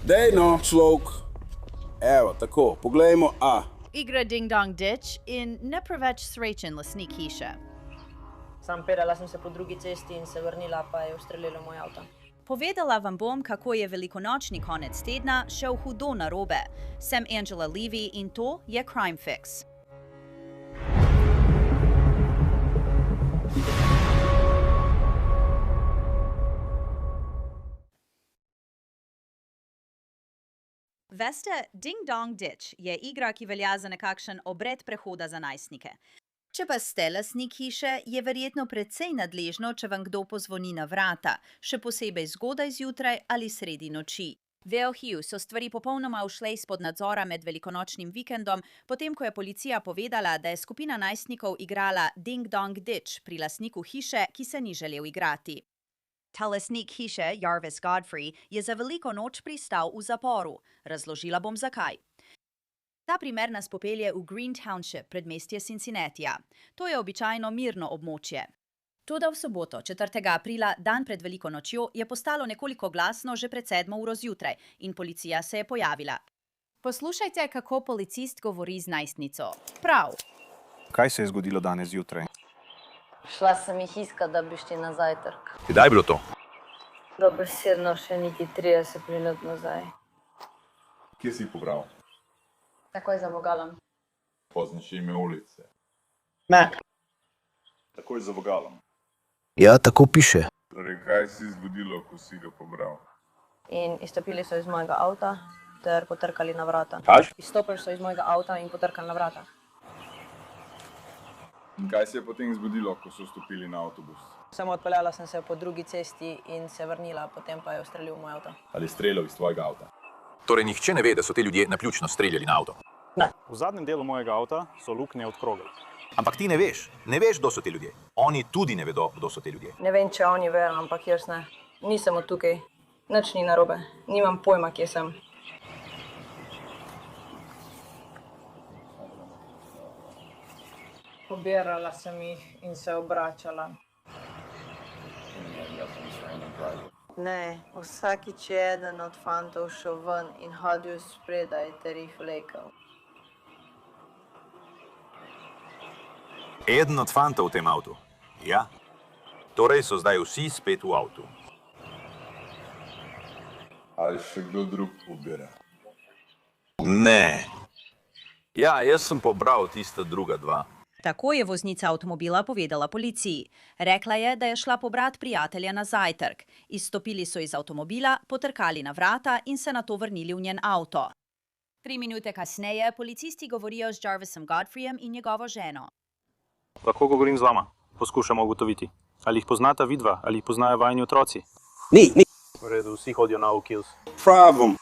Dej no, človek. Evo, tako, poglejmo A. Igra Ding Dong Ditch in ne preveč srečen lastnik hiše. Sam perala sem se po drugi cesti in se vrnila, pa je ustrelilo moj avto. Povedala vam bom, kako je velikonočni konec tedna šel hudo narobe. Sem Angela Levy in to je Crime Fix. Veste, Ding Dong Ditch je igra, ki velja za nekakšen obred prehoda za najstnike. Če pa ste lastnik hiše, je verjetno precej nadležno, če vam kdo pozvoni na vrata, še posebej zgodaj zjutraj ali sredi noči. Vale Hugh so stvari popolnoma ušle izpod nadzora med velikonočnim vikendom, potem ko je policija povedala, da je skupina najstnikov igrala Ding Dong Ditch pri lastniku hiše, ki se ni želel igrati. Ta lastnik hiše, Jarvis Godfrey, je za veliko noč pristal v zaporu. Razložila bom zakaj. Ta primer nas popelje v Green Township, predmestje Cincinnatija. To je običajno mirno območje. Toda v soboto, 4. aprila, dan pred veliko nočjo, je postalo nekoliko glasno že pred 7 uro zjutraj in policija se je pojavila. Poslušajte, kako policist govori z najstnico. Prav. Kaj se je zgodilo danes zjutraj? Šla sem jih iskat, da bi šli na zajtrk. Kdaj je bilo to? Dobesedno še niti 30 minut nazaj. Kje si pobral? Takoj za vogalom. Poznaš ime ulice? Ne. Takoj za vogalom. Ja, tako piše. Torej, kaj si zgodilo, ko si ga pobral? In izstopili so iz mojega avta ter potrkali na vrata. Kaj? Izstopili so iz mojega avta in potrkali na vrata. In kaj se je potem zgodilo, ko so vstopili na avtobus? Samo odpeljala sem se po drugi cesti in se vrnila, potem pa je ustrelil moj avto. Ali streljal iz tvojega avta? Torej, nihče ne ve, da so te ljudje naključno streljali na avto. V zadnjem delu mojega avta so luknje od krogel. Ampak ti ne veš, kdo so te ljudje. Oni tudi ne vedo, kdo so te ljudje. Ne vem, če oni vejo, ampak jaz ne. Nisem od tukaj. Nič ni narobe. Nimam pojma, kje sem. Pobirala sem jih in se obračala. Ne, vsakič je eden od fantov šel ven in hodil spredaj ter jih vlekel. Eden od fantov v tem avtu. Ja. Torej so zdaj vsi spet v avtu. Ali še kdo drug pobira? Ne. Ja, jaz sem pobral tista druga dva. Tako je voznica avtomobila povedala policiji. Rekla je, da je šla pobrat prijatelja na zajtrk. Izstopili so iz avtomobila, potrkali na vrata in se nato vrnili v njen avto. 3 minute kasneje policisti govorijo z Jarvisom Godfreyjem in njegovo ženo. Lahko govorim z vama. Poskušamo ugotoviti. Ali jih poznata vidva, ali jih poznajo vajni otroci? Ni. V redu, vsi hodijo na Kills. Problem.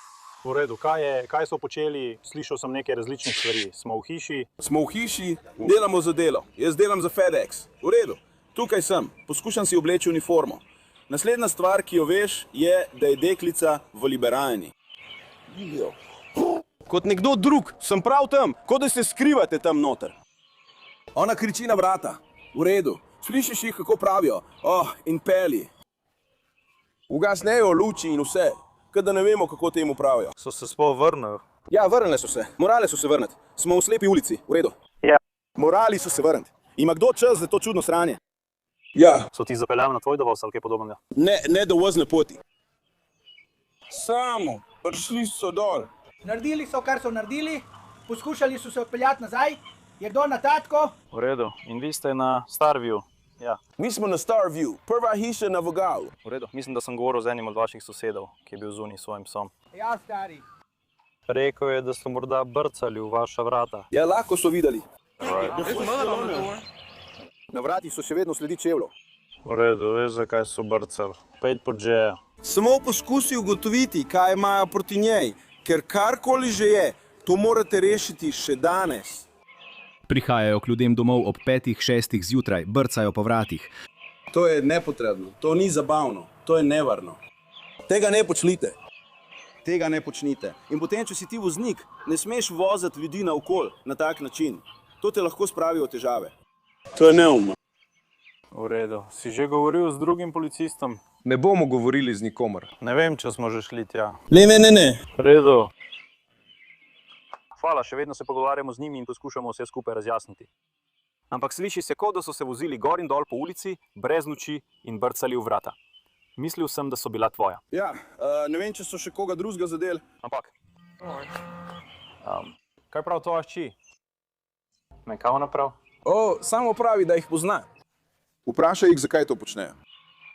V redu, kaj so počeli? Slišal sem nekaj različnih stvari. Smo v hiši. Smo v hiši, delamo za delo. Jaz delam za FedEx. V redu, tukaj sem, poskušam si obleči uniformo. Naslednja stvar, ki jo veš, je, da je deklica v liberalni. Kot nekdo drug, sem prav tam, kot da se skrivate tam noter. Ona kriči na vrata. V redu, slišiš jih, kako pravijo. In peli. Ugasnejo luči in vse. Da ne vemo, kako temu pravijo. So se sploh vrnili? Ja, vrnile so se. Morale so se vrniti. Smo v slepi ulici, v redu. Ja. Morali so se vrniti. Ima kdo čas za to čudno sranje? Ja. So ti zapeljali na tvoj dovoz ali kaj podobnega? Ne dovozne poti. Samo, prišli so dol. Naredili so, kar so naredili, poskušali so se odpeljati nazaj. Je kdo na tatko? V redu. In vi ste na Starview? Ja. Mi smo na Starview, prva hiša na vogalu. V redu. Mislim, da sem govoril z enim od vaših sosedov, ki je bil zunaj s svojim psom. Ja, stari. Rekel je, da so morda brcali v vaša vrata. Ja, lahko so videli. Na vratih so še vedno sledi čevljev. V redu, veš, zakaj so brcali. Pejt pod žejo. Samo poskusi ugotoviti, kaj imajo proti njej, ker karkoli že je, to morate rešiti še danes. Prihajajo k ljudem domov ob 5, 6 zjutraj, brcajo po vratih. To je nepotrebno, to ni zabavno, to je nevarno. Tega ne počnite. Tega ne počnite. In potem, če si ti voznik, ne smeš voziti ljudi naokoli na tak način. To te lahko spravi v težave. To je neumno. V redu. Si že govoril z drugim policistom? Ne bomo govorili z nikomer. Ne vem, če smo že šli tja. Ne. V redu. Hvala, še vedno se pogovarjamo z njimi in poskušamo vse skupaj razjasniti. Ampak sliši se, kot da so se vozili gor in dol po ulici, brez luči in brcali v vrata. Mislil sem, da so bila tvoja. Ja, ne vem, če so še koga drugega zadeli. Ampak. Kaj prav tvoja hči? Me kao naprav? Samo pravi, da jih pozna. Vprašaj jih, zakaj to počnejo.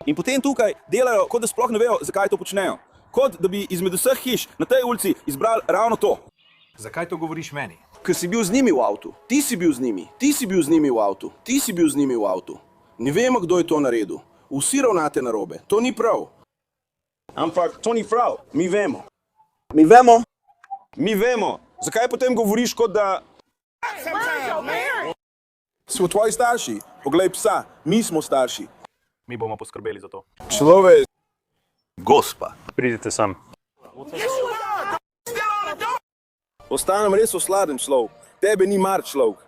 In potem tukaj delajo, kot da sploh ne vejo, zakaj to počnejo. Kot da bi izmed vseh hiš na tej ulici izbrali ravno to. Zakaj to govoriš meni? Ker si bil z njimi v avtu, ti si bil z njimi, ti si bil z njimi v avtu, ti si bil z njimi v avtu. Ne vemo, kdo je to naredil. Vsi ravnate narobe. To ni prav. Ampak to ni prav. Mi vemo. Mi vemo. Mi vemo. Zakaj potem govoriš, kot da... So tvoji starši. Poglej psa. Mi smo starši. Mi bomo poskrbeli za to. Človek. Gospa. Pridite sem. Ostanem res osladen človek. Tebe ni mar človek.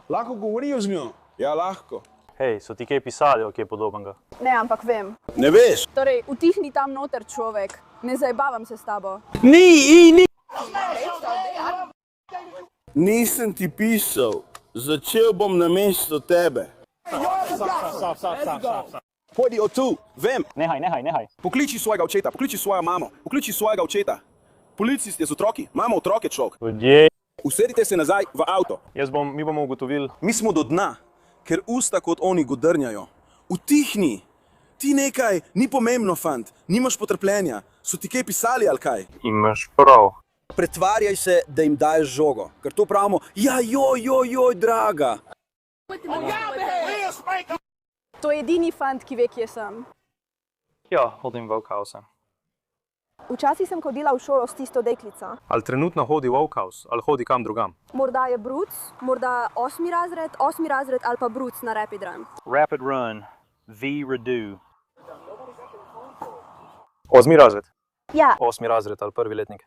Lahko govorijo z njo? Ja, lahko. Hej, so ti kaj pisali o kaj podobnega? Ne, ampak vem. Ne veš? Torej, utihni tam noter, človek. Ne zabavam se s tabo. Ni. Nisem ti pisal. Začel bom namesto tebe. Pojdi od tu, vem. Nehaj. Pokliči svojega očeta, pokliči svojo mamo, pokliči svojega očeta. Policist je z otroki, imamo otroke, človek. Ljudje. Usedite se nazaj v avto. Mi bomo ugotovili. Mi smo do dna, ker usta kot oni godrnjajo. Utihni. Ti nekaj, ni pomembno, fant. Nimaš potrpljenja. So ti kaj pisali ali kaj? Imaš prav. Pretvarjaj se, da jim daješ žogo. Ker to pravimo, ja, joj, draga. To je edini fant, ki ve, kje sem. Ja, hodim v Oakhouse. Včasih sem hodila v šolo s tisto deklico. Ali trenutno hodi v Oakhouse, ali hodi kam drugam? Morda je Bruc, morda 8. razred ali pa Bruc na Rapid Run. Rapid Run, V Redo. 8. razred? Ja. 8. razred ali prvi letnik.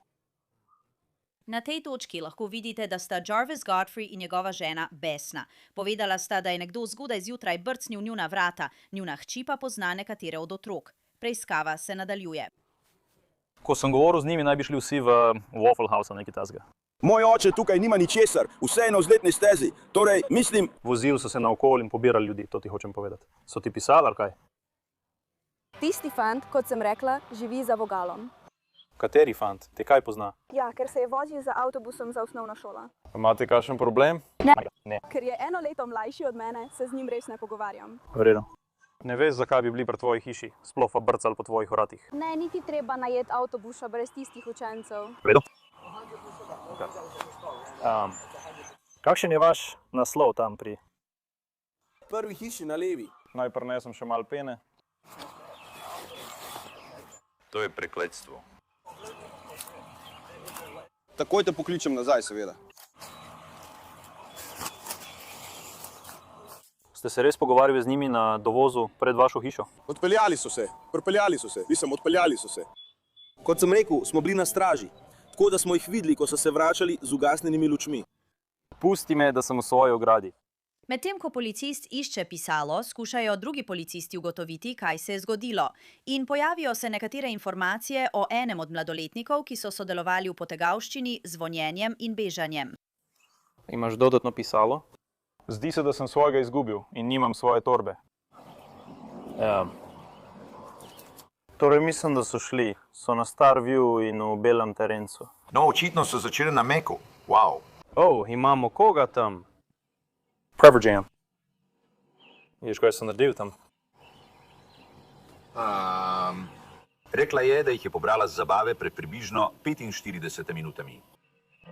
Na tej točki lahko vidite, da sta Jarvis Godfrey in njegova žena besna. Povedala sta, da je nekdo zgodaj zjutraj brcnil njuna vrata, njuna hči pa pozna nekatere od otrok. Preiskava se nadaljuje. Ko sem govoril z njimi, naj bi šli vsi v Waffle House ali nekaj tasga. Moj oče tukaj nima ničesar, vse je na vzletni stezi. Torej, mislim... Vozili so se naokoli in pobirali ljudi, to ti hočem povedati. So ti pisali ali kaj? Tisti fant, kot sem rekla, živi za vogalom. Kateri fant? Te kaj pozna? Ja, ker se je vozil z avtobusom za osnovno šolo. Imate kakšen problem? Ne. Ker je 1 leto mlajši od mene, se z njim res ne pogovarjam. V redu. Ne veš, zakaj bi bili pri tvoji hiši, sploh pa brcali po tvojih vratih. Ne, niti treba najeti avtobusa brez tistih učencev. V redu. Kakšen je vaš naslov tam pri? Prvi hiši na levi. Naj prinesem še malo pene. To je prekletstvo. Takoj te pokličem nazaj, seveda. Ste se res pogovarjali z njimi na dovozu pred vašo hišo? Odpeljali so se, odpeljali so se. Kot sem rekel, smo bili na straži, tako da smo jih videli, ko so se vračali z ugasnjenimi lučmi. Pusti me, da sem v svoji ogradi. Medtem ko policist išče pisalo, skušajo drugi policisti ugotoviti, kaj se je zgodilo. In pojavijo se nekatere informacije o enem od mladoletnikov, ki so sodelovali v potegavščini, zvonjenjem in bežanjem. Imaš dodatno pisalo? Zdi se, da sem svojega izgubil in nimam svoje torbe. Ja. Torej mislim, da so šli. So na Starview in v belem terencu. No, očitno so začeli na Meku. Wow. Imamo koga tam? Prevor Jam. Vidiš, kaj sem naredil tam? Rekla je, da jih je pobrala z zabave pred približno 45 minutami.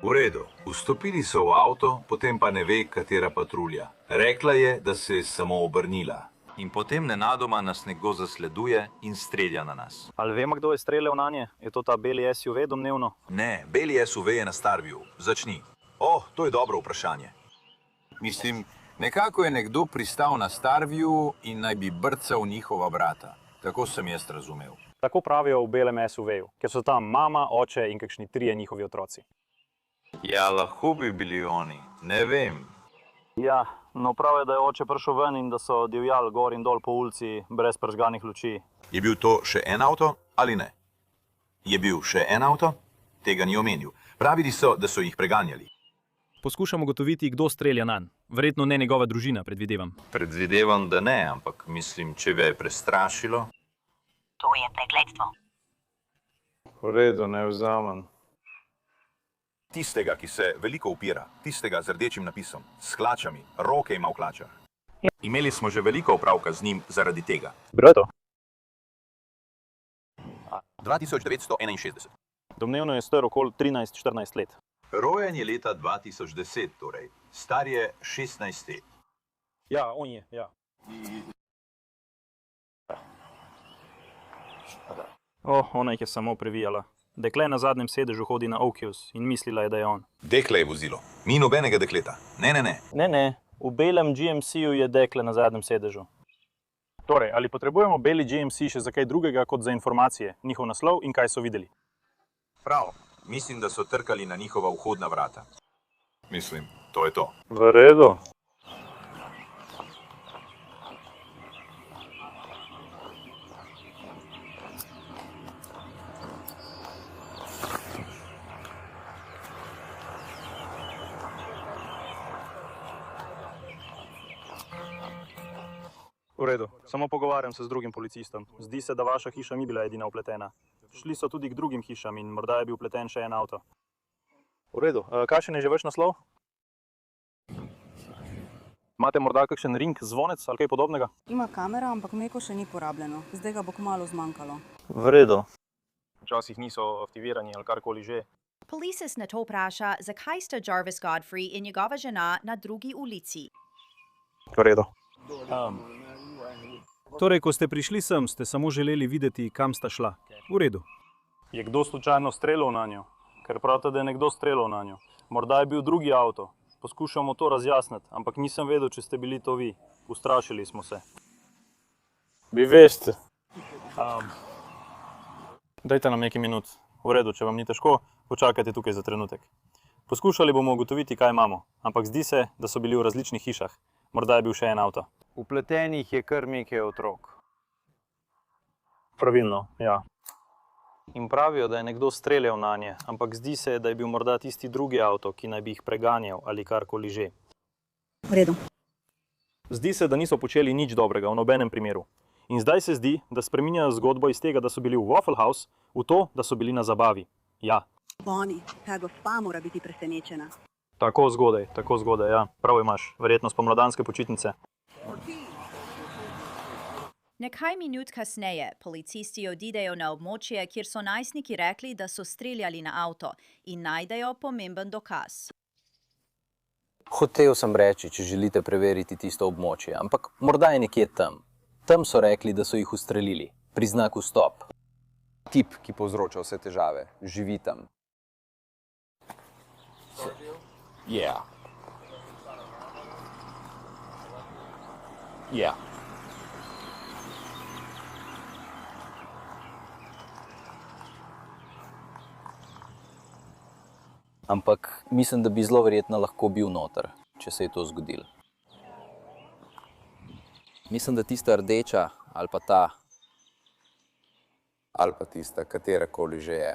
V redu, vstopili so v avto, potem pa ne ve, katera patrulja. Rekla je, da se je samo obrnila. In potem nenadoma nas nekdo zasleduje in strelja na nas. Ali vemo, kdo je streljal na nje? Je to ta beli SUV domnevno? Ne, beli SUV je na Starview. Začni. To je dobro vprašanje. Mislim, nekako je nekdo pristal na Starview in naj bi brcal njihova vrata. Tako sem jaz razumel. Tako pravijo v belem SUV-ju, ker so tam mama, oče in kakšni 3 njihovi otroci. Ja, lahko bi bili oni. Ne vem. Ja, No, prav je, da je oče prišel ven in da so divjali gor in dol po ulici brez prižganih luči. Je bil to še en avto ali ne? Je bil še en avto? Tega ni omenil. Pravili so, da so jih preganjali. Poskušam ugotoviti, kdo strelja nanj. Verjetno ne njegova družina, predvidevam. Predvidevam, da ne, ampak mislim, če ga je prestrašilo. To je prekletstvo. V redu, ne vzamem. Tistega, ki se veliko upira, tistega z rdečim napisom, s hlačami, roke ima v hlačah. Imeli smo že veliko opravka z njim zaradi tega. Brato. 2961. Domnevno je star okoli 13-14 let. Rojen je leta 2010, torej. Star je 16 let. Ja, on je, ja. Ona jih je samo previjala. Dekle na zadnjem sedežu hodi na Okius in mislila je, da je on. Dekle je vozilo. Ni nobenega dekleta. Ne. Ne, v belem GMC-ju je dekle na zadnjem sedežu. Torej, ali potrebujemo beli GMC še za kaj drugega kot za informacije, njihov naslov in kaj so videli? Prav. Mislim, da so trkali na njihova vhodna vrata. Mislim, to je to. V redu. V redu, samo pogovarjam se z drugim policistom. Zdi se, da vaša hiša ni bila edina vpletena. Šli so tudi k drugim hišam in morda je bil vpleten še en avto. V redu, kakšen je že vaš naslov? Imate morda kakšen ring, zvonec ali kaj podobnega? Ima kamera, ampak meko še ni porabljeno. Zdaj ga bo kmalu zmanjkalo. V redu. Včasih niso aktivirani ali karkoli že. Policis na to vpraša, zakaj sta Jarvis Godfrey in njegova žena na drugi ulici. V redu. Torej, ko ste prišli sem, ste samo želeli videti, kam sta šla. V redu. Je kdo slučajno streljal na njo? Ker pravite, da je nekdo streljal na njo. Morda je bil drugi avto. Poskušamo to razjasniti, ampak nisem vedel, če ste bili to vi. Ustrašili smo se. Vi veste. Dajte nam nekaj minut. V redu, če vam ni težko, počakajte tukaj za trenutek. Poskušali bomo ugotoviti, kaj imamo, ampak zdi se, da so bili v različnih hišah. Morda je bil še en avto. Vpletenih je kar nekaj otrok. Pravilno, ja. In pravijo, da je nekdo streljal na nje, ampak zdi se, da je bil morda tisti drugi avto, ki naj bi jih preganjal ali karkoli že. V redu. Zdi se, da niso počeli nič dobrega v nobenem primeru. In zdaj se zdi, da spreminjajo zgodbo iz tega, da so bili v Waffle House, v to, da so bili na zabavi. Ja. Bonnie, ta gospa mora biti presenečena. Tako zgodaj, ja. Prav imaš, verjetno spomladanske počitnice. Nekaj minut kasneje policisti odidejo na območje, kjer so najstniki rekli, da so streljali na avto in najdejo pomemben dokaz. Hotel sem reči, če želite preveriti tisto območje, ampak morda je nekje tam. Tam so rekli, da so jih ustrelili, pri znaku stop. Tip, ki povzroča vse težave, živi tam. Yeah. Yeah. Ampak mislim, da bi zelo verjetno lahko bil noter, če se je to zgodilo. Mislim, da tista rdeča ali pa ta. Ali pa tista, katerakoli že je.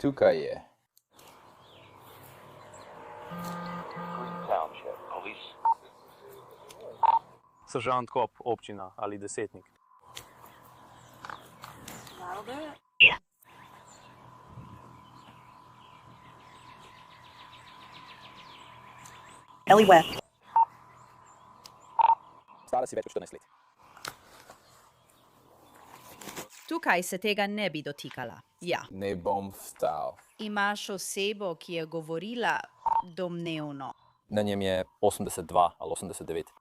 Tukaj je. Seržant Kop, občina ali desetnik. Ellie West. Stara si več kot 14 let. Tukaj se tega ne bi dotikala. Ja. Ne bom vstal. Imaš osebo, ki je govorila domnevno. Na njem je 82 ali 89.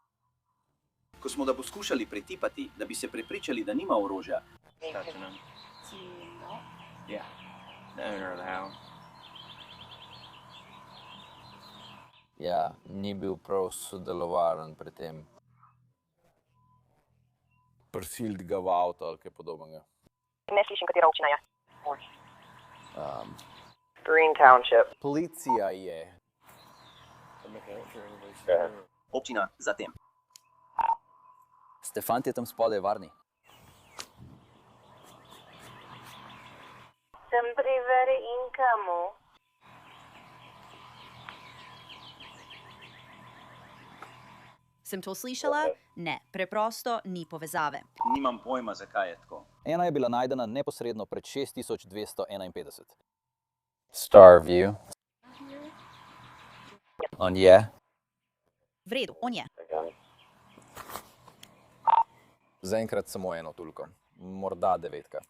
Ko smo ga poskušali pretipati, da bi se prepričali, da nima orožja. Ja, ni bil prav sodelovaren pri tem. Prisiliti ga v avto ali kaj podobnega. Ne slišim, katera občina je. Green Township. Policija je. Občina zatem. Ste fantje tam spodaj varni? Sem pri Veri in Kamu. Sem to slišala? Ne, preprosto ni povezave. Nimam pojma, zakaj je tako. Ena je bila najdena neposredno pred 6251. Starview. On je. V redu, on je. Zaenkrat samo eno tulko, morda 9.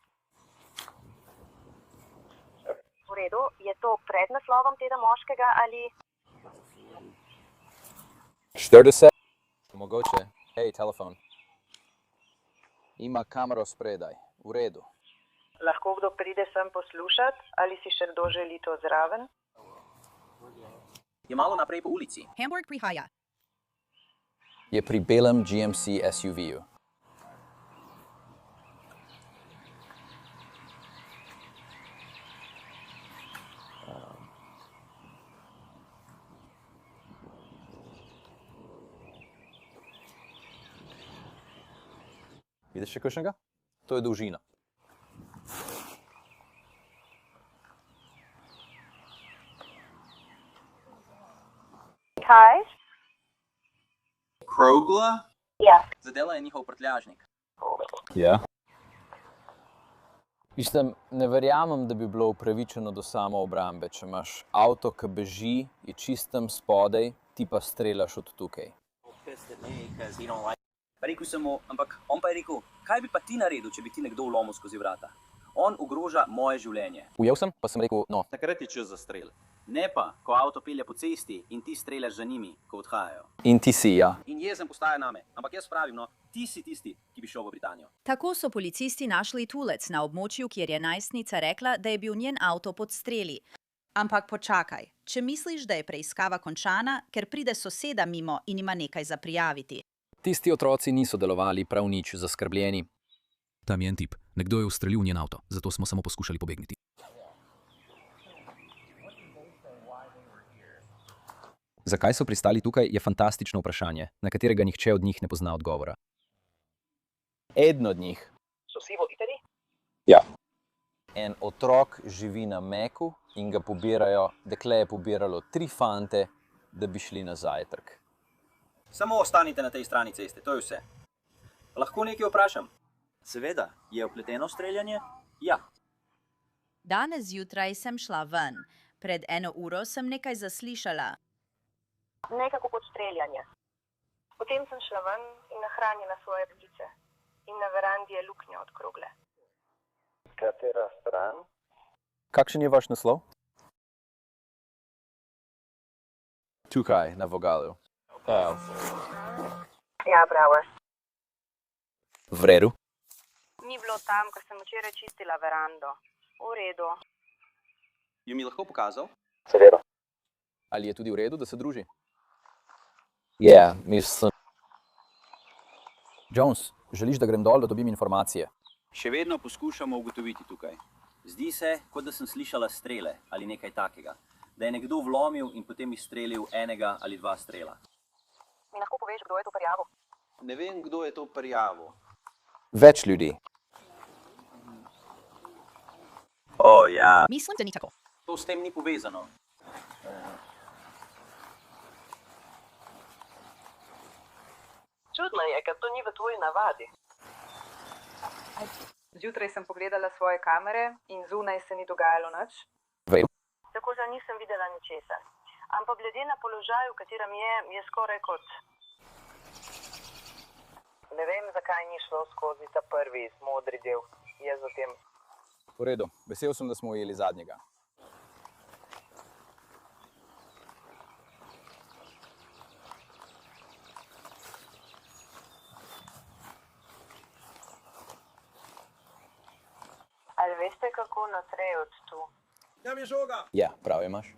V redu, je to pred naslovom tega moškega ali... 40. Mogoče. Hej, telefon. Ima kamero spredaj. V redu. Lahko kdo pride sem poslušati, ali si še kdo želi to zraven? Je malo naprej po ulici. Hamburg prihaja. Je pri belem GMC SUV-ju. Vidiš še kakšnega? To je dolžina. Kaj? Krogla? Ja. Zadela je njihov prtljažnik. Ja. Mislim, ne verjamem, da bi bilo upravičeno do samoobrambe, če imaš avto, ki beži, je čistem spodaj, ti pa strelaš od tukaj. Pa rekel sem mu, ampak on pa je rekel, kaj bi pa ti naredil, če bi ti nekdo vlomil skozi vrata? On ogroža moje življenje. Ujel sem, pa sem rekel, no. Takrat je čas za strel. Ne pa, ko avto pelje po cesti in ti streljaš za njimi, ko odhajajo. In ti si, ja. In jezen postaja name. Ampak jaz pravim, no, ti si tisti, ki bi šel v Britanijo. Tako so policisti našli tulec na območju, kjer je najstnica rekla, da je bil njen avto pod streli. Ampak počakaj, če misliš, da je preiskava končana, ker pride soseda mimo in ima nekaj za prijaviti. Tisti otroci niso delovali prav nič zaskrbljeni. Tam je en tip. Nekdo je ustrelil njen avto, zato smo samo poskušali pobegniti. Zakaj so pristali tukaj, je fantastično vprašanje, na katerega nihče od njih ne pozna odgovora. Eden od njih. So vsi v Italiji? Ja. En otrok živi na Meku in ga pobirajo, dekle je pobiralo 3 fante, da bi šli na zajtrk. Samo ostanite na tej strani ceste, to je vse. Lahko nekaj vprašam? Seveda, je vpleteno streljanje? Ja. Danes zjutraj sem šla ven. Pred 1 uro sem nekaj zaslišala. Nekako kot streljanje. Potem sem šla ven in nahranila svoje ptice. In na verandi je luknja od krogle. Katera stran? Kakšen je vaš naslov? Tukaj, na vogalu. Ja, bravo. V redu. Ni bilo tam, ko sem včeraj čistila verando. V redu. Jo mi lahko pokazal? Seveda. Ali je tudi v redu, da se druži? Ja, mislim. Jones, želiš, da grem dol, da dobim informacije? Še vedno poskušamo ugotoviti tukaj. Zdi se, kot da sem slišala strele ali nekaj takega. Da je nekdo vlomil in potem izstrelil 1 ali 2 strela. Mi lahko poveš, kdo je to prijavil? Ne vem, kdo je to prijavil. Več ljudi. O, ja. Mislim, da ni tako. To s tem ni povezano. Čudno je, ker to ni v tvoji navadi. Zjutraj sem pogledala svoje kamere in zunaj se ni dogajalo nič. Tako da nisem videla ničesar. Ampak glede na položaj, v katerem je skoraj kot... Ne vem, zakaj ni šlo skozi ta prvi modri del. Je zatem. V redu, vesel sem, da smo ujeli zadnjega. Ali veste, kako naprej od tu? Tam je žoga! Ja, prav imaš.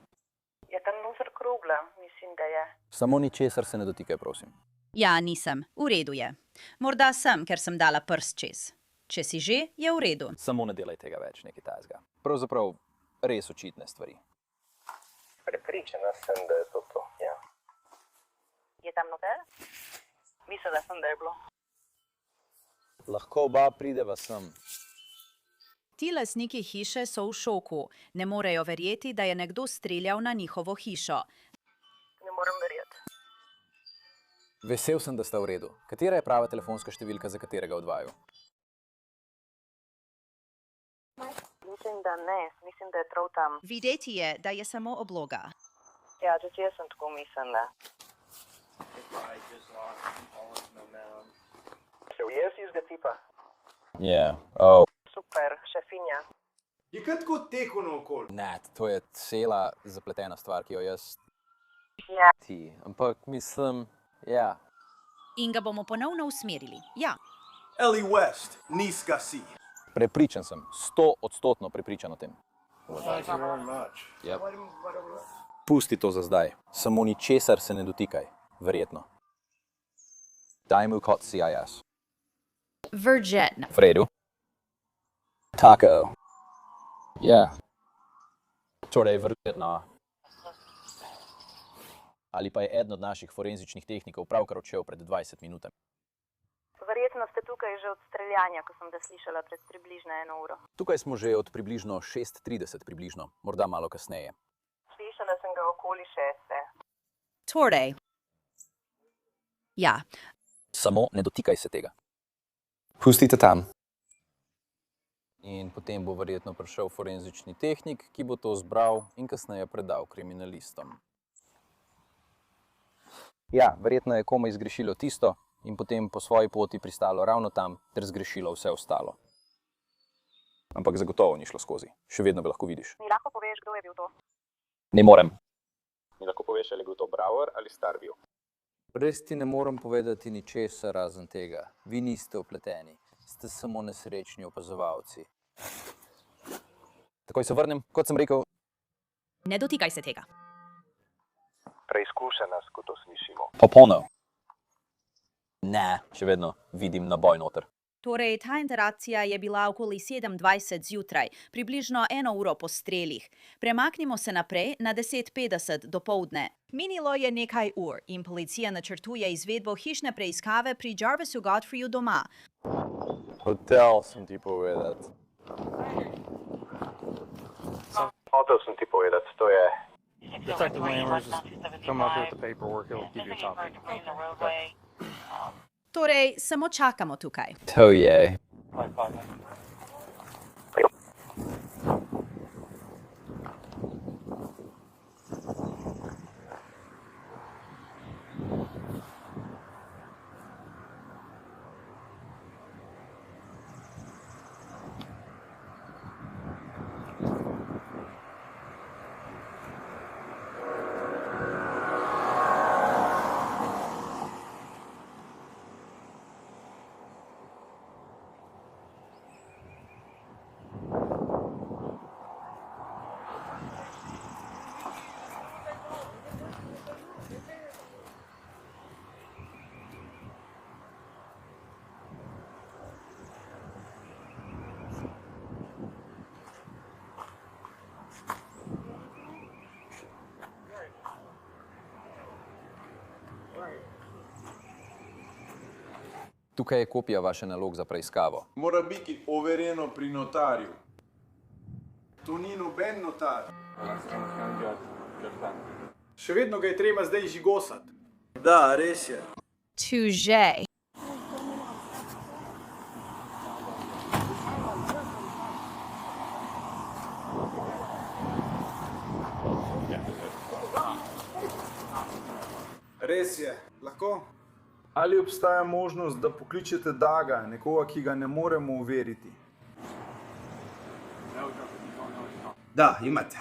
Je tam noter okrogla, mislim, da je. Samo ničesar se ne dotikaj, prosim. Ja, nisem. V redu je. Morda sem, ker sem dala prst čez. Če si že, je v redu. Samo ne delaj tega več, nekaj tajzga. Pravzaprav res očitne stvari. Prepričana sem, da je to, ja. Je tam noter? Mislim, da sem, da je bilo. Lahko oba prideva sem. Ti lastniki hiše so v šoku. Ne morejo verjeti, da je nekdo streljal na njihovo hišo. Ne morem verjeti. Vesel sem, da sta v redu. Katera je prava telefonska številka za katerega od vaju? Mislim, da ne. Mislim, da je prav tam. Videti je, da je samo obloga. Ja, tudi jaz sem tako mislila. Se ujel si izga tipa? Ja, oh. Super, šefinja. Je kaj tako teko naokol? Ne, to je cela zapletena stvar, ki jo jaz... Ja. Ti, ampak mislim, ja. In ga bomo ponovno usmerili. Ja. Ellie West, nizka si. Prepričan sem, 100% prepričan o tem. Yep. Pusti to za zdaj. Samo ničesar se ne dotikaj, verjetno. Daj mu kot CIS. Virgin. V redu. Taco. Ja. Torej, verjetno. Ali pa je eden od naših forenzičnih tehnikov pravkar odšel pred 20 minutami. Verjetno ste tukaj že od streljanja, ko sem ga slišala pred približno 1 uro. Tukaj smo že od približno 6:30 približno, morda malo kasneje. Slišala sem ga okoli 6. Torej. Ja. Samo ne dotikaj se tega. Pustite tam. In potem bo verjetno prišel forenzični tehnik, ki bo to zbral in kasneje predal kriminalistom. Ja, verjetno je komaj zgrešilo tisto in potem po svoji poti pristalo ravno tam ter zgrešilo vse ostalo. Ampak zagotovo ni šlo skozi. Še vedno ga lahko vidiš. Mi lahko poveš, kdo je bil to? Ne morem. Mi lahko poveš, ali je bil to Brauer ali Starview? Res ti ne morem povedati ničesar razen tega. Vi niste vpleteni. Ste samo nesrečni opazovalci. Takoj se vrnem, kot sem rekel. Ne dotikaj se tega. Preizkuša nas, ko to slišimo. Popolno. Ne, še vedno vidim naboj noter. Torej, ta interakcija je bila okoli 7:20 zjutraj, približno 1 uro po strelih. Premaknimo se naprej na 10:50 dopoldne. Minilo je nekaj ur in policija načrtuje izvedbo hišne preiskave pri Jarvisu Godfreyu doma. Hotel sem ti povedati. Hotel sem ti povedati, to je... Detective Lammers, just come up here with the paperwork, he'll give you a copy. Okay. Torej, samo čakamo tukaj. To je. Tukaj je kopija vaše nalog za preiskavo. Mora biti overjeno pri notarju. To ni noben notar. Še vedno ga je treba zdaj žigosati. Da, res je. Touché. Res je. Lahko? Ali obstaja možnost, da pokličete Daga, nekoga, ki ga ne moremo uveriti? Da, imate.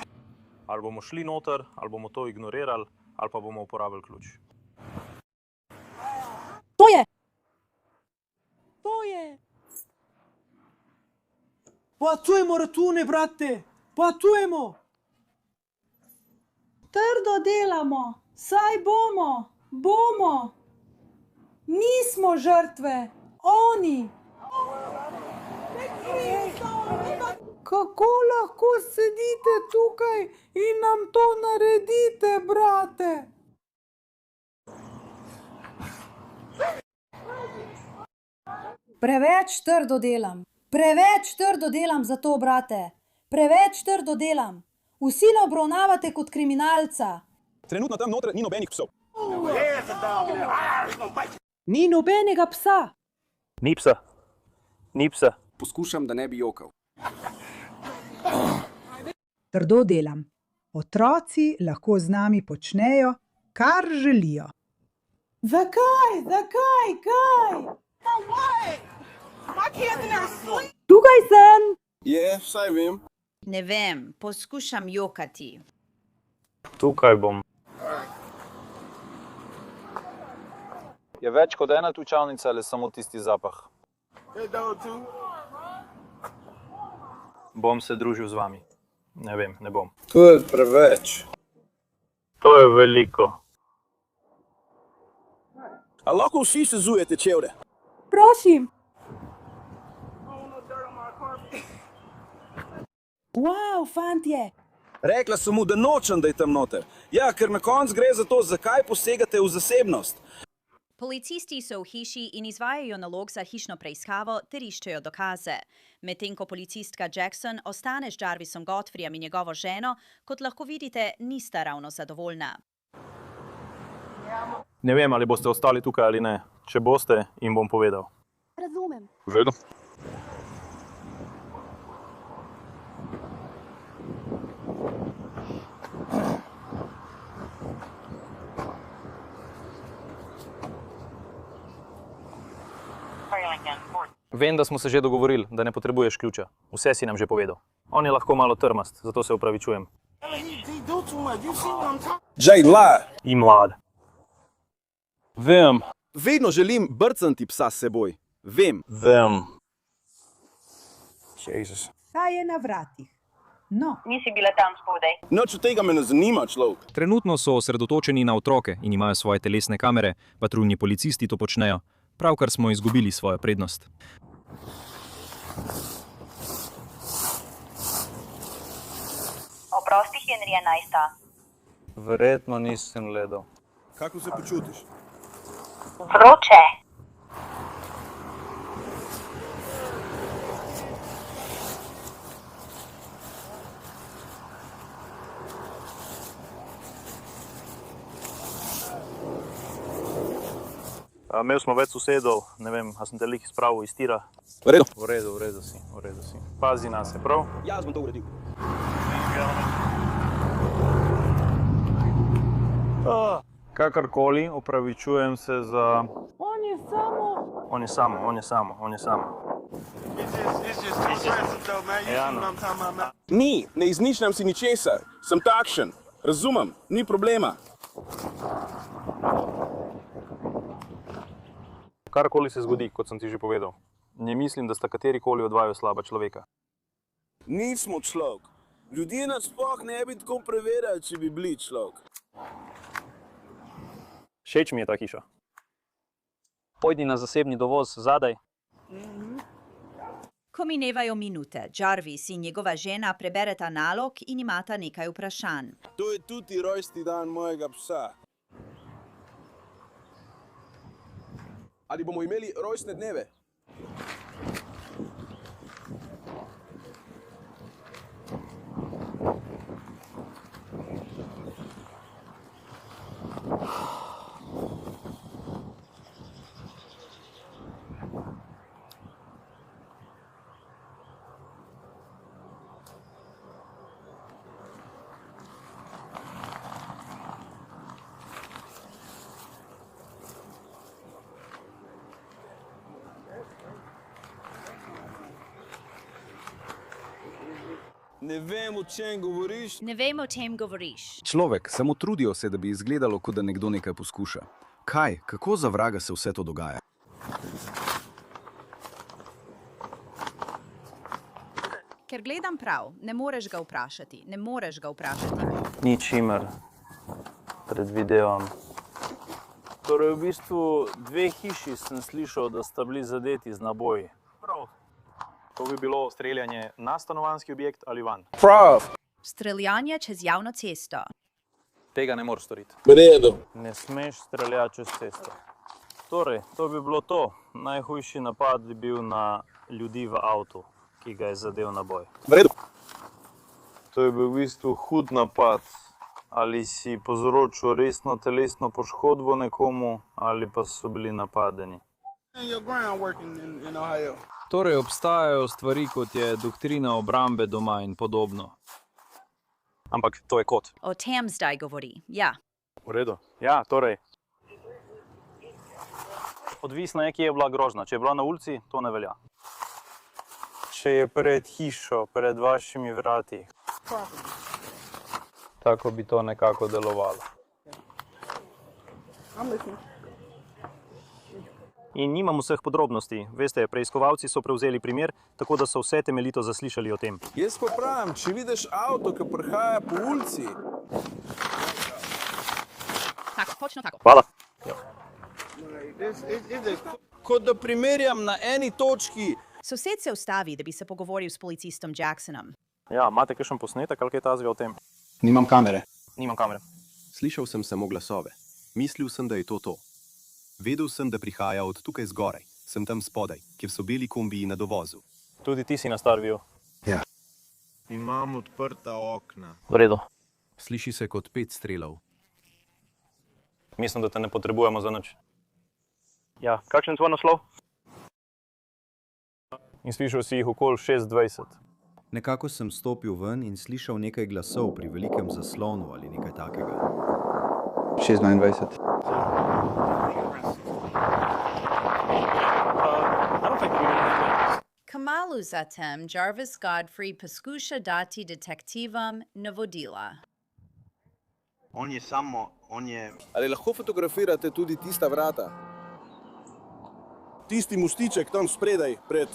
Ali bomo šli noter, ali bomo to ignorirali, ali pa bomo uporabili ključ. To je! To je! Pa čujemo račune, brate! Pa čujemo! Trdo delamo, saj bomo. Nismo žrtve, oni. Kako lahko sedite tukaj in nam to naredite, brate? Preveč trdo delam za to, brate. Preveč trdo delam. Vsi me obravnavate kot kriminalca. Trenutno tam noter ni nobenih psov. Ni nobenega psa. Ni psa. Poskušam, da ne bi jokal. Trdo delam. Otroci lahko z nami počnejo, kar želijo. Zakaj? Tukaj sem! Saj vem. Ne vem, poskušam jokati. Tukaj bom. Je več kot ena ključavnica ali samo tisti zapah? Bom se družil z vami. Ne vem, ne bom. To je preveč. To je veliko. A lahko vsi sezujete čevlje? Prosim. Wow, fantje. Rekla sem mu, da nočem, da je tam noter. Ja, ker na koncu gre za to, zakaj posegate v zasebnost. Policisti so v hiši in izvajajo nalog za hišno preiskavo ter iščejo dokaze. Medtem ko policistka Jackson ostane z Jarvisom Godfreyjem in njegovo ženo, kot lahko vidite, nista ravno zadovoljna. Ne vem, ali boste ostali tukaj ali ne. Če boste, jim bom povedal. Razumem. Vedno. Vem, da smo se že dogovorili, da ne potrebuješ ključa. Vse si nam že povedal. On je lahko malo trmast, zato se opravičujem. Jade, I mlad. Vem. Vedno želim brcniti psa s seboj. Vem. Jezus. Kaj je na vratih? No. Nisi bila tam spodaj. Nič od tega me ne zanima, človek. Trenutno so osredotočeni na otroke in imajo svoje telesne kamere, patruljni policisti to počnejo. Pravkar smo izgubili svojo prednost. Oprosti, Henry 11. Verjetno nisem gledal. Kako se počutiš? Vroče. Imel smo več sosedov, ne vem, a sem te lih spravil iz tira. V redu. V redu si. Pazi na se, prav? Jaz bom to uredil. Kakorkoli, opravičujem se za... On je samo. Ni, ne izmišljam si ničesar. Sem takšen. Razumem, ni problema. Karkoli se zgodi, kot sem ti že povedal. Ne mislim, da sta katerikoli od vaju slaba človeka. Nismo človek. Ljudje nas sploh ne bi tako preverjali, če bi bili človek. Všeč mi je ta hiša. Pojdi na zasebni dovoz zadaj. Ko minevajo minute, Jarvis in njegova žena prebereta nalog in imata nekaj vprašanj. To je tudi rojstni dan mojega psa. Ali bomo imeli rojstne dneve? Ne vem, o čem govoriš. Človek, samo trudijo se, da bi izgledalo, kot da nekdo nekaj poskuša. Kaj? Kako za vraga se vse to dogaja? Ker gledam prav, ne moreš ga vprašati. Ničimer. Predvidevam. Torej, v bistvu dve hiši sem slišal, da sta bili zadeti z naboji. Prav. To bi bilo streljanje na stanovanjski objekt ali van. Prav. Streljanje čez javno cesto. Tega ne moreš storiti. V redu. Ne smeš streljati čez cesto. Torej, to bi bilo to. Najhujši napad bi bil na ljudi v avtu, ki ga je zadel naboj. V redu. To je bil v bistvu hud napad. Ali si povzročil resno telesno poškodbo nekomu, ali pa so bili napadeni. Torej obstajajo stvari, kot je doktrina obrambe doma in podobno. Ampak to je kot. O tem zdaj govori, ja. V redu. Ja, torej. Odvisno je, kje je bila grožnja. Če je bila na ulici, to ne velja. Če je pred hišo, pred vašimi vrati. Tako bi to nekako delovalo. In nimam vseh podrobnosti. Veste, preiskovalci so prevzeli primer, tako da so vse temeljito zaslišali o tem. Jaz pa pravim, če vidiš avto, ki prihaja po ulici. Tako, točno tako. Hvala. Kot da primerjam na eni točki. Sosed se ustavi, da bi se pogovoril s policistom Jacksonom. Ja, imate kakšen posnetek ali kaj tazga o tem? Nimam kamere. Nimam kamere. Slišal sem samo glasove. Mislil sem, da je to to. Vedel sem, da prihaja od tukaj zgoraj. Sem tam spodaj, kjer so beli kombiji na dovozu. Tudi ti si na Starview. Ja. Imam odprta okna. V redu. Sliši se kot 5 strelov. Mislim, da te ne potrebujemo za nič. Ja, kakšen tvoj naslov? In slišal si jih okoli 6:20. Nekako sem stopil ven in slišal nekaj glasov pri velikem zaslonu ali nekaj takega. 6:22. Kmalu zatem Jarvis Godfrey poskuša dati detektivom navodila. On je... Ali lahko fotografirate tudi tista vrata? Tisti mostiček tam spredaj, pred...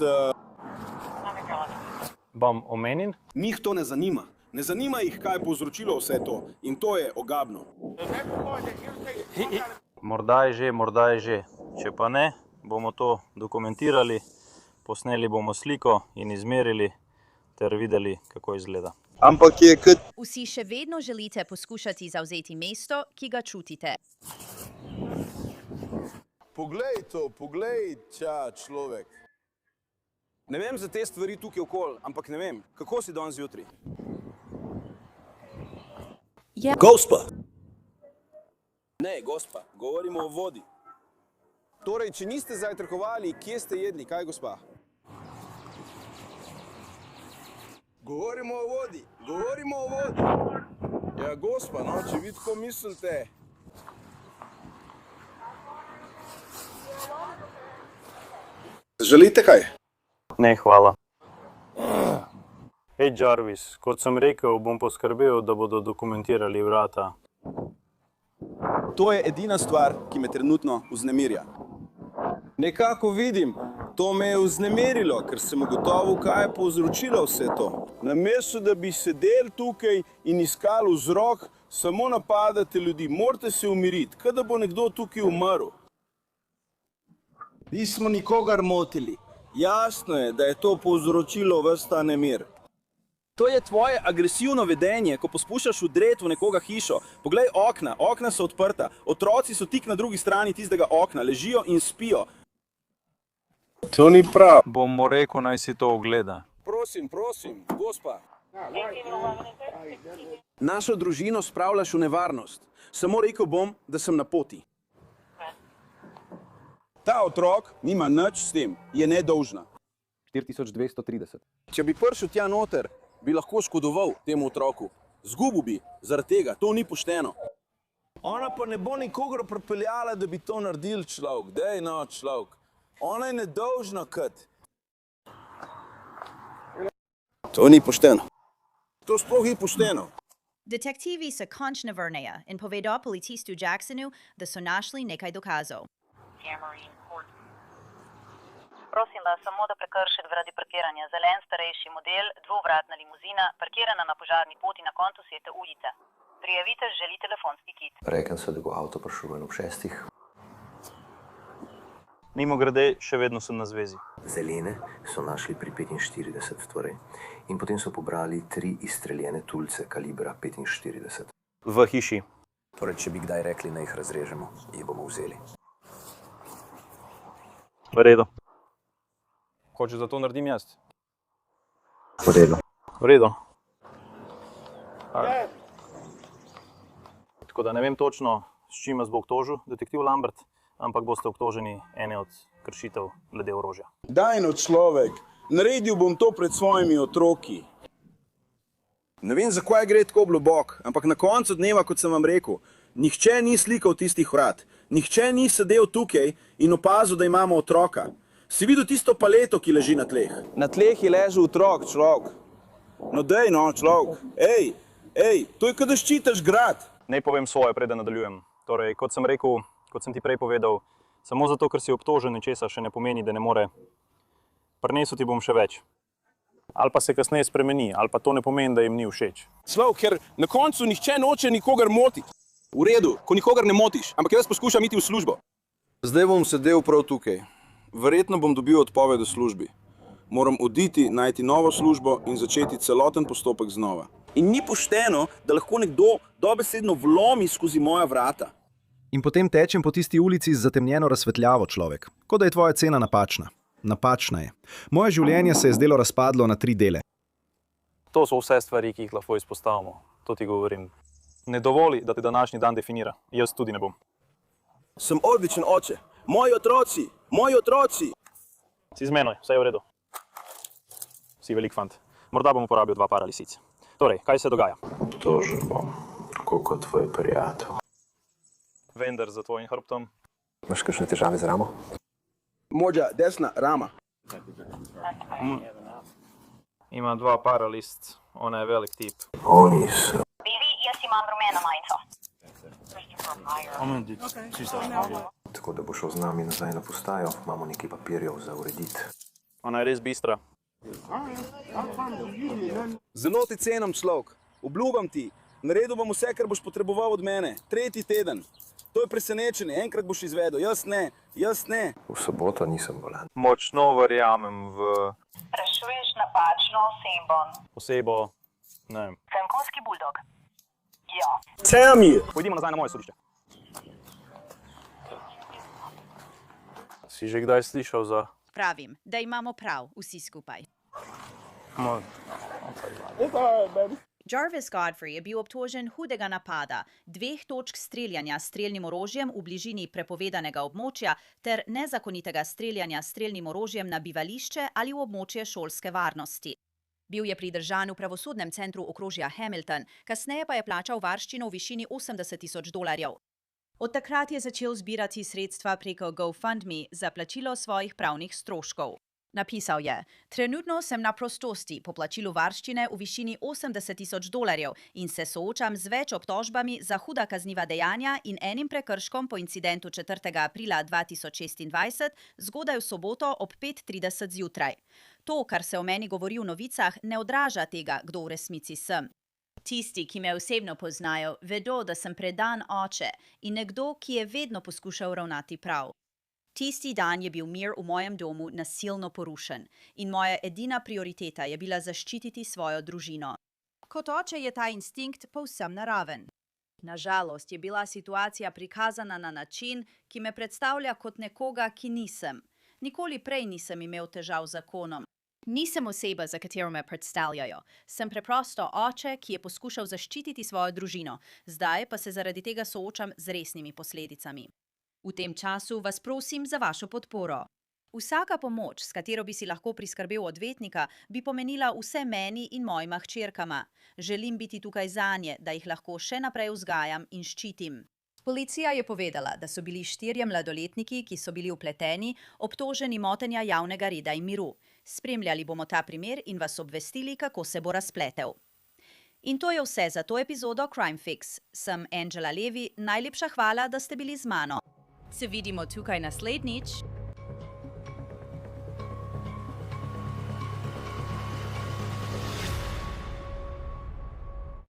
Bom omenjen? Njih to ne zanima. Ne zanima jih, kaj je povzročilo vse to. In to je ogabno. Morda je že. Če pa ne, bomo to dokumentirali, posneli bomo sliko in izmerili, ter videli, kako izgleda. Ampak je kot... Vsi še vedno želite poskušati zavzeti mesto, ki ga čutite. Poglej to, poglej, človek. Ne vem za te stvari tukaj okoli, ampak ne vem, kako si danes zjutraj? Ja. Gospa! Ne, gospa, govorimo o vodi. Torej, če niste zajtrkovali, kje ste jedli, kaj gospa? Govorimo o vodi, govorimo o vodi. Ja, gospa, no, če vi tako mislite. Želite kaj? Ne, hvala. Hej, Jarvis, kot sem rekel, bom poskrbel, da bodo dokumentirali vrata. To je edina stvar, ki me trenutno vznemirja. Nekako vidim, to me je vznemirilo, ker sem ugotovil, kaj je povzročilo vse to. Namesto, da bi sedeli tukaj in iskali vzrok, samo napadate ljudi. Morate se umiriti, kaj da bo nekdo tukaj umrl. Nismo nikogar motili. Jasno je, da je to povzročilo ves ta nemir. To je tvoje agresivno vedenje, ko poskušaš vdreti v nekoga hišo. Poglej okna, okna so odprta. Otroci so tik na drugi strani tistega okna, ležijo in spijo. To ni prav. Bomo rekel, naj si to ogleda. Prosim, gospa. Našo družino spravljaš v nevarnost. Samo rekel bom, da sem na poti. Ta otrok nima nič s tem, je nedolžna. 4230. Če bi prišel tja noter, bi lahko škodoval temu otroku. Zgubil bi, zaradi tega, to ni pošteno. Ona pa ne bo nikogar pripeljala, da bi to naredil človek. Dej no, človek. Ona je nedolžna kot. To ni pošteno. To sploh ni pošteno. Detektivi se končno vrnejo in povedo policistu Jacksonu, da so našli nekaj dokazov. Prosim vas samo, da prekršite zaradi parkiranja. Zelen starejši model, dvovratna limuzina, parkirana na požarni poti na koncu svete ulice. Prijavitelj želi telefonski kit. Rekel sem, da bo avto prišel ven ob 6. Mimogrede, še vedno sem na zvezi. Zelene so našli pri 45 torej. In potem so pobrali 3 izstreljene tulce kalibra 45. V hiši. Torej, če bi kdaj rekli, naj jih razrežemo, jih bomo vzeli. V redu. Hočeš, da to naredim jaz? V redu. V redu. Tako da ne vem točno, s čim vas bo obtožil detektiv Lambert, ampak boste obtoženi ene od kršitev glede orožja. Daj no, človek, naredil bom to pred svojimi otroki. Ne vem, zakaj gre tako globok, ampak na koncu dneva, kot sem vam rekel, nihče ni slikal tistih vrat, nihče ni sedel tukaj in opazil, da imamo otroka. Si videl tisto paleto, ki leži na tleh? Na tleh je ležal otrok, človek. No dej no, človek. Ej, to je, kad da ščitaš grad. Naj povem svoje, preden nadaljujem. Torej, kot sem rekel, kot sem ti prej povedal, samo zato, ker si obtožen nečesa, še ne pomeni, da ne more. Prinesel ti bom še več. Ali pa se kasneje spremeni, ali pa to ne pomeni, da jim ni všeč. Človek, ker na koncu nihče noče nikogar motiti. V redu, ko nikogar ne motiš, ampak jaz poskušam iti v službo. Zdaj bom sedel prav tukaj. Verjetno bom dobil odpoved v službi. Moram oditi, najti novo službo in začeti celoten postopek znova. In ni pošteno, da lahko nekdo dobesedno vlomi skozi moja vrata. In potem tečem po tisti ulici z zatemnjeno razsvetljavo, človek. Kot da je tvoja cena napačna. Napačna je. Moje življenje se je zdelo razpadlo na 3 dele. To so vse stvari, ki jih lahko izpostavimo. To ti govorim. Ne dovoli, da te današnji dan definira. Jaz tudi ne bom. Sem odličen oče. Moji otroci! Si z menoj, vse je v redu. Si velik fant. Morda bom uporabil 2 para lisic. Torej, kaj se dogaja? Tožen bom, tako kot tvoj prijatelj. Vendar za tvojim hrbtom. Imaš kakšne težave z ramo? Moja desna rama. Ima 2 para list. Ona je velik tip. Oni so. Bibi, jaz imam rumeno majico. Tako da bo šel z nami nazaj na postajo, imamo nekaj papirjev za urediti. Ona je res bistra. Zelo ti cenim, človek. Obljubam ti, naredil bom vse, kar boš potreboval od mene. 3. teden. To je presenečenje, enkrat boš izvedel. Jaz ne. V soboto nisem bolan. Močno verjamem v... Sprašuješ napačno osebo, ne vem. Sem konjski buldog. Ja. Samir! Pojdimo nazaj na moje sodišče. Si že kdaj slišal za... Pravim, da imamo prav vsi skupaj. Jarvis Godfrey je bil obtožen hudega napada, 2 točk streljanja s strelnim orožjem v bližini prepovedanega območja ter nezakonitega streljanja s strelnim orožjem na bivališče ali v območje šolske varnosti. Bil je pridržan v pravosodnem centru okrožja Hamilton, kasneje pa je plačal varščino v višini $80,000. Od takrat je začel zbirati sredstva preko GoFundMe za plačilo svojih pravnih stroškov. Napisal je: Trenutno sem na prostosti po plačilu varščine v višini $80,000 in se soočam z več obtožbami za huda kazniva dejanja in enim prekrškom po incidentu 4. aprila 2026 zgodaj v soboto ob 5:30 zjutraj. To, kar se o meni govori v novicah, ne odraža tega, kdo v resnici sem. Tisti, ki me osebno poznajo, vedo, da sem predan oče in nekdo, ki je vedno poskušal ravnati prav. Tisti dan je bil mir v mojem domu nasilno porušen in moja edina prioriteta je bila zaščititi svojo družino. Kot oče je ta instinkt povsem naraven. Nažalost je bila situacija prikazana na način, ki me predstavlja kot nekoga, ki nisem. Nikoli prej nisem imel težav z zakonom. Nisem oseba, za katero me predstavljajo. Sem preprosto oče, ki je poskušal zaščititi svojo družino, zdaj pa se zaradi tega soočam z resnimi posledicami. V tem času vas prosim za vašo podporo. Vsaka pomoč, s katero bi si lahko priskrbel odvetnika, bi pomenila vse meni in mojima hčerkama. Želim biti tukaj zanje, da jih lahko še naprej vzgajam in ščitim. Policija je povedala, da so bili 4 mladoletniki, ki so bili vpleteni, obtoženi motenja javnega reda in miru. Spremljali bomo ta primer in vas obvestili, kako se bo razpletel. In to je vse za to epizodo Crime Fix. Sem Angela Levi, najlepša hvala, da ste bili z mano. Se vidimo tukaj naslednjič.